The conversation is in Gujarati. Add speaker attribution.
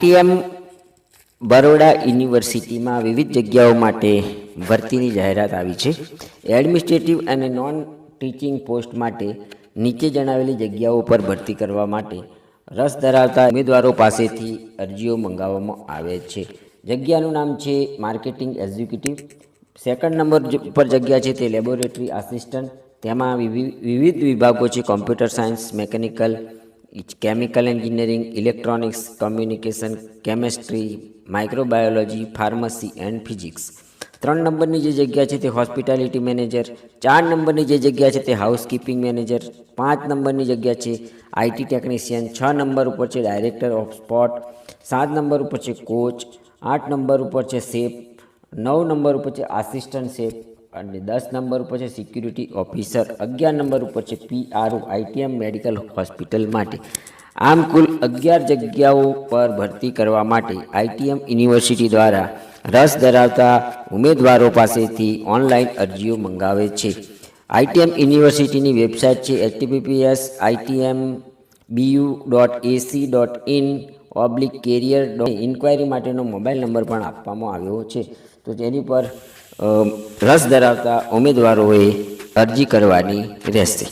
Speaker 1: આઈટીએમ બરોડા યુનિવર્સિટીમાં વિવિધ જગ્યાઓ માટે ભરતીની જાહેરાત આવી છે. એડમિનિસ્ટ્રેટિવ અને નોન ટીચિંગ પોસ્ટ માટે નીચે જણાવેલી જગ્યાઓ પર ભરતી કરવા માટે રસ ધરાવતા ઉમેદવારો પાસેથી અરજીઓ મંગાવવામાં આવે છે. જગ્યાનું નામ છે માર્કેટિંગ એક્ઝિક્યુટિવ. સેકન્ડ નંબર પર જગ્યા છે તે લેબોરેટરી આસિસ્ટન્ટ. તેમાં વિવિધ વિભાગો છે: computer science, mechanical, chemical engineering, electronics, communication, chemistry, microbiology, pharmacy and physics. 3 નંબરની જે જગ્યા છે તે હોસ્પિટાલિટી મેનેજર. 4 નંબરની જે જગ્યા છે તે હાઉસકીપિંગ મેનેજર. 5 નંબરની જગ્યા છે આઈટી ટેકનિશિયન. 6 નંબર ઉપર છે ડાયરેક્ટર ઓફ સ્પોર્ટ. 7 નંબર ઉપર છે કોચ. 8 નંબર ઉપર છે શેફ. 9 નંબર ઉપર છે આસિસ્ટન્ટ શેફ અને 10 નંબર ઉપર છે સિક્યુરિટી ઓફિસર. 11 નંબર ઉપર છે પીઆરઓ આઈટીએમ મેડિકલ હોસ્પિટલ માટે. આમ કુલ 11 જગ્યાઓ પર ભરતી કરવા માટે આઈટીએમ યુનિવર્સિટી દ્વારા રસ ધરાવતા ઉમેદવારો પાસેથી ઓનલાઈન અરજીઓ મંગાવે છે. આઈટીએમ યુનિવર્સિટીની વેબસાઇટ છે https://itu.ac.in/career. ઇન્ક્વાયરી માટેનો મોબાઈલ નંબર પણ આપવામાં આવ્યો છે. તો તેની પર રસ ધરાવતા ઉમેદવારોએ અરજી કરવાની રહેશે.